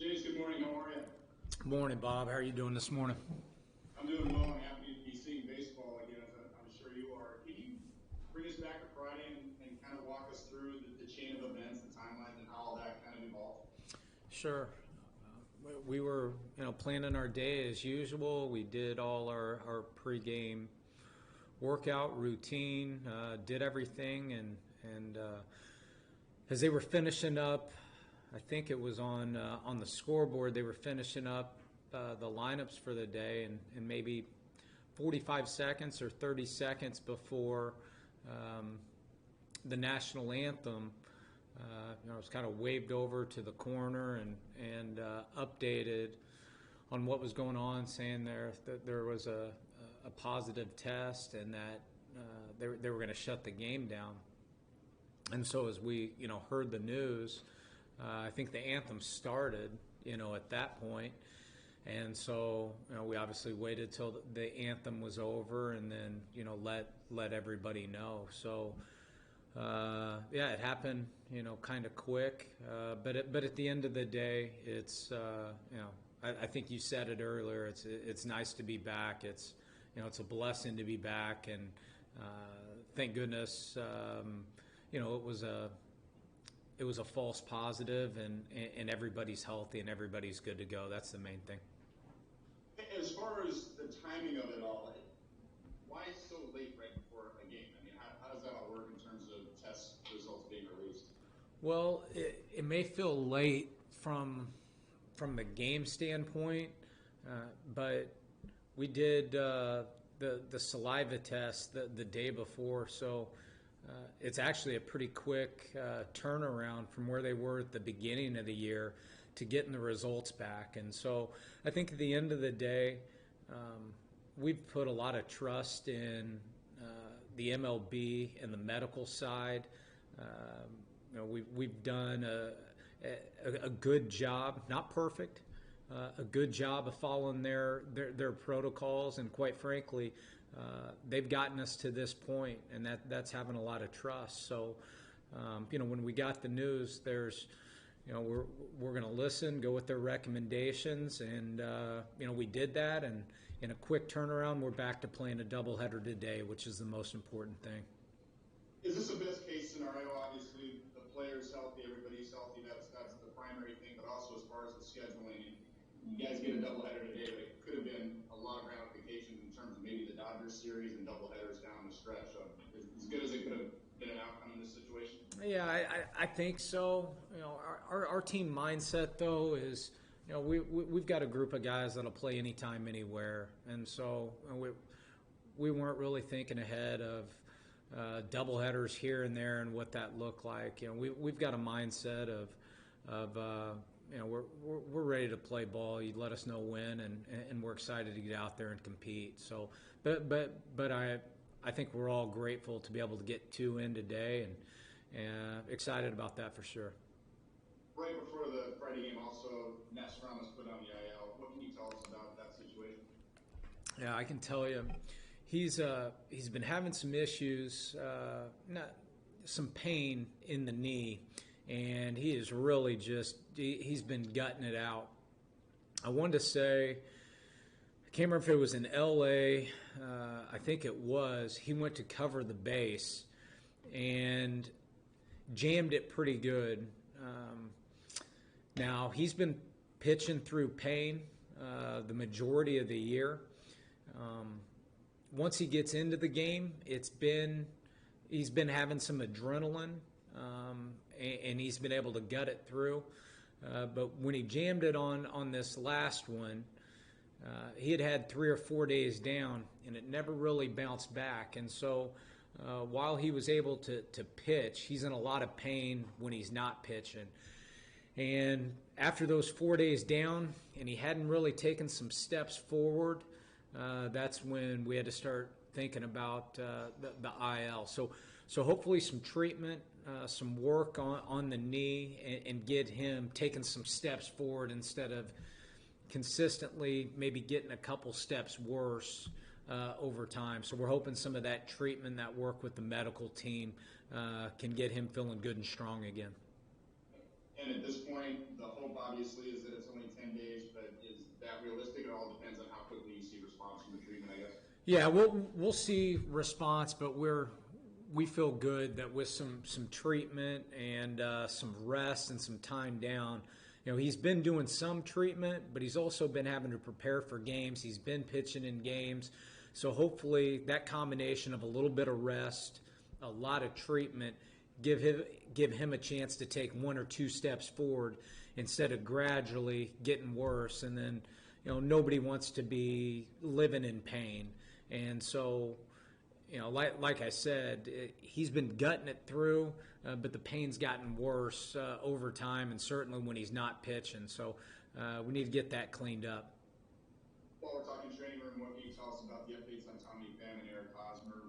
Jayce, good morning. How are you? Morning, Bob. How are you doing this morning? I'm doing well. I'm happy to be seeing baseball again, as I'm sure you are. Can you bring us back to Friday and kind of walk us through the chain of events, the timeline, and how all that kind of evolved? Sure. We were, planning our day as usual. We did all our pregame workout routine, did everything, and as they were finishing up, I think it was on the scoreboard. They were finishing up the lineups for the day, and maybe 45 seconds or 30 seconds before the national anthem, I was kind of waved over to the corner and updated on what was going on, saying that there was a positive test and that they were going to shut the game down. And so as we heard the news, I think the anthem started at that point. And so we obviously waited till the anthem was over and then let everybody know. So it happened kind of quick, but at the end of the day, it's I think you said it earlier. It's nice to be back. It's it's a blessing to be back, and thank goodness it was a false positive, and everybody's healthy and everybody's good to go. That's the main thing. As far as the timing of it all, why so late right before a game? I mean, how does that all work in terms of test results being released? Well, it may feel late from the game standpoint, but we did the saliva test the day before, so it's actually a pretty quick turnaround from where they were at the beginning of the year to getting the results back. And so I think at the end of the day, we've put a lot of trust in the MLB and the medical side. We've done a good job, not perfect, a good job of following their protocols, and quite frankly, they've gotten us to this point, and that's having a lot of trust. So, when we got the news, there's, we're going to listen, go with their recommendations, and we did that, and in a quick turnaround, we're back to playing a doubleheader today, which is the most important thing. Is this a best case scenario? Obviously, the player's healthy, everybody's healthy. That's the primary thing. But also, as far as the scheduling, you guys get a doubleheader today, but it could have been a lot of ramifications in terms of maybe the Dodgers series and doubleheaders down the stretch. So, as good as it could have been an outcome in this situation. Yeah, I think so. Our team mindset though is, we've got a group of guys that'll play anytime, anywhere, and so we weren't really thinking ahead of doubleheaders here and there and what that looked like. We've got a mindset of we're ready to play ball. You let us know when, and we're excited to get out there and compete. So, but I think we're all grateful to be able to get two in today, and excited about that for sure. Right before the Friday game, also, Nastrom was put on the IL. What can you tell us about that situation? Yeah, I can tell you, he's been having some issues, some pain in the knee, and he is really he's been gutting it out. I wanted to say, I can't remember if it was in L.A., I think it was, he went to cover the base and jammed it pretty good. Now, he's been pitching through pain the majority of the year. Once he gets into the game, he's been having some adrenaline, and he's been able to gut it through. But when he jammed it on this last one, he had 3 or 4 days down, and it never really bounced back. And so while he was able to pitch, he's in a lot of pain when he's not pitching. And after those 4 days down, and he hadn't really taken some steps forward, that's when we had to start thinking about the IL. So hopefully some treatment, some work on the knee, and get him taking some steps forward instead of consistently maybe getting a couple steps worse over time. So we're hoping some of that treatment, that work with the medical team, can get him feeling good and strong again. And at this point, the hope obviously is that it's only 10 days, but is that realistic? It all depends on how quickly you see response from the treatment, I guess. Yeah, we'll see response, but we feel good that with some treatment and some rest and some time down, he's been doing some treatment, but he's also been having to prepare for games. He's been pitching in games, so hopefully that combination of a little bit of rest, a lot of treatment, give him a chance to take one or two steps forward instead of gradually getting worse. And then, nobody wants to be living in pain. And so, like I said, he's been gutting it through, but the pain's gotten worse over time, and certainly when he's not pitching. So we need to get that cleaned up. While we're talking training room, what can you tell us about the updates on Tommy Pham and Eric Hosmer?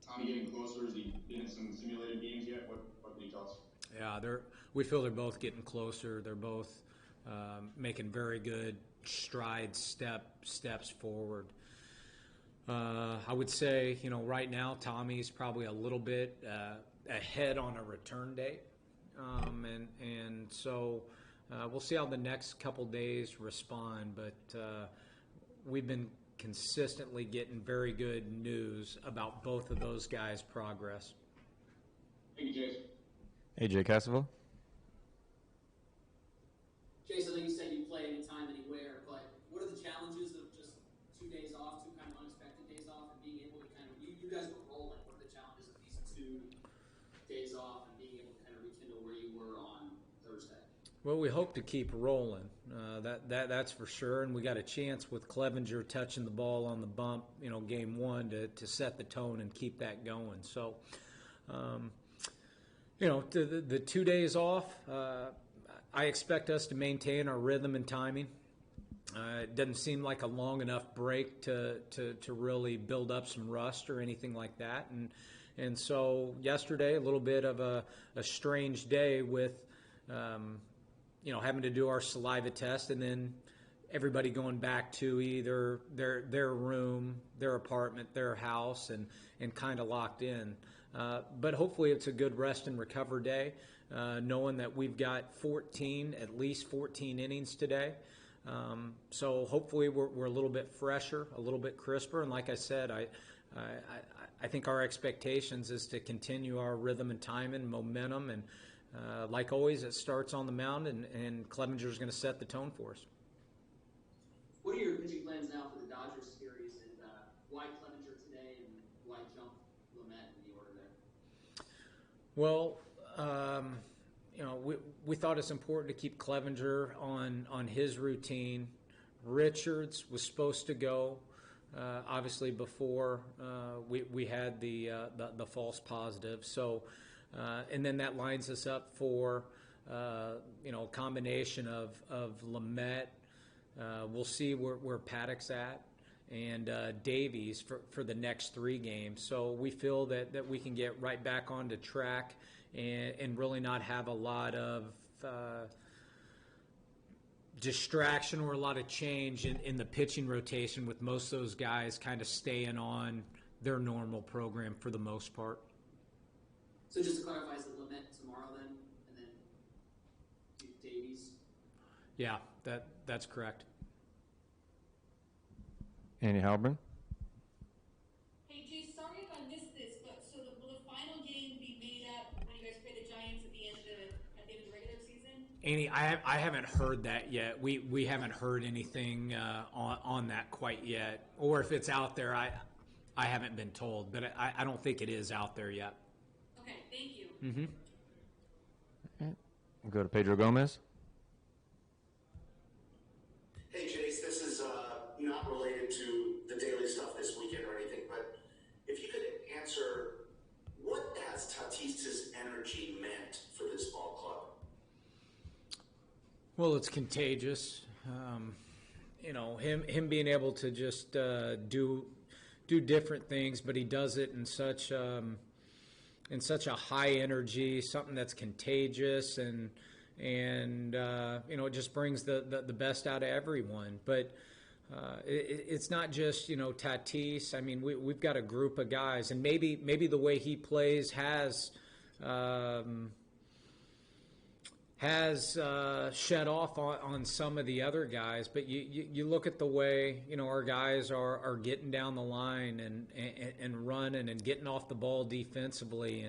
Tommy getting closer? Has he been in some simulated games yet? What can you tell us? Yeah, we feel they're both getting closer. They're both making very good steps forward. I would say, right now Tommy's probably a little bit ahead on a return date, and so we'll see how the next couple days respond. But we've been consistently getting very good news about both of those guys' progress. Thank you, Jayce. Hey, Jay Cassaville. Jayce, I know you said you play anytime, anywhere, but what are the challenges of just 2 days off, two kind of unexpected days off, and being able to kind of, you guys were rolling. What are the challenges of these 2 days off and being able to kind of rekindle where you were on Thursday? Well, we hope to keep rolling. That's for sure, and we got a chance with Clevenger touching the ball on the bump, game 1 to set the tone and keep that going. So, the 2 days off, I expect us to maintain our rhythm and timing. It doesn't seem like a long enough break to really build up some rust or anything like that. And so yesterday, a little bit of a strange day with, having to do our saliva test and then everybody going back to either their room, their apartment, their house, and kind of locked in. But hopefully it's a good rest and recover day, knowing that we've got at least 14 innings today. So hopefully we're a little bit fresher, a little bit crisper. And like I said, I think our expectations is to continue our rhythm and time and momentum. And like always, it starts on the mound, and Clevenger's going to set the tone for us. What are your pitching plans now for the Dodgers series, and why Clevenger today, and why jump Lamet in the order there? Well, we thought it's important to keep Clevenger on his routine. Richards was supposed to go, obviously before we had the false positive. So, and then that lines us up for a combination of Lamet. We'll see where Paddock's at, and Davies for the next 3 games. So we feel that we can get right back onto track and really not have a lot of distraction or a lot of change in the pitching rotation, with most of those guys kind of staying on their normal program for the most part. So just to clarify, is it Lamet tomorrow then, and then Davies? Yeah, that's correct. Andy Halburn. Hey, Jayce, sorry if I missed this, but so will the final game be made up when you guys play the Giants at the end of the regular season? Andy, I haven't heard that yet. We haven't heard anything on that quite yet, or if it's out there, I haven't been told, but I don't think it is out there yet. Okay, thank you. Mm-hmm. Okay. We'll go to Pedro Gomez. Hey, Jayce, this is not related to the daily stuff this weekend or anything, but if you could answer, what has Tatis's energy meant for this ball club? Well, it's contagious. Him being able to just do different things, but he does it in such a high energy, something that's contagious, and it just brings the best out of everyone. But it's not just Tatis. I mean, we've got a group of guys, and maybe the way he plays has has shed off on some of the other guys, but you look at the way our guys are getting down the line and running and getting off the ball defensively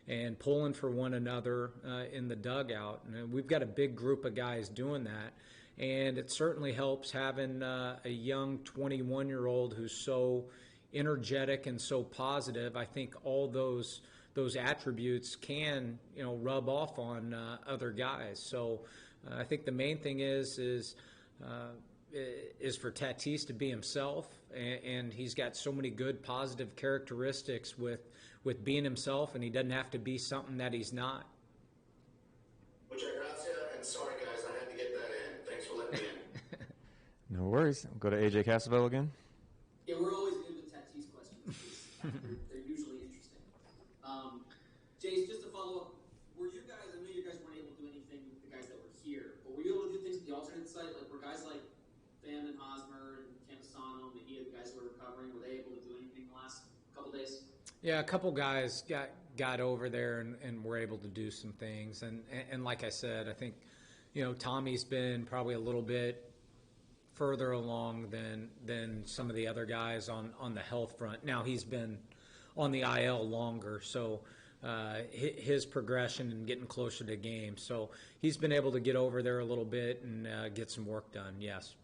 and pulling for one another in the dugout. And we've got a big group of guys doing that, and it certainly helps having a young 21-year-old who's so energetic and so positive. I think all those attributes can rub off on other guys. So I think the main thing is for Tatis to be himself, and he's got so many good positive characteristics with being himself, and he doesn't have to be something that he's not. Muchas gracias, and sorry guys, I had to get that in. Thanks for letting me in. No worries. We'll go to AJ Cassavell again. Yeah, we're always good with Tatis questions. They're usually interesting. Jayce, just to follow up, were you guys, I know you guys weren't able to do anything with the guys that were here, but were you able to do things at the alternate site? Like, were guys like Pham and Hosmer and Campusano, Mejia, the guys who were recovering, were they able to do anything the last couple days? Yeah, a couple guys got over there and were able to do some things. And like I said, I think, Tommy's been probably a little bit further along than some of the other guys on the health front. Now he's been on the IL longer, so his progression and getting closer to games. So he's been able to get over there a little bit and get some work done, yes.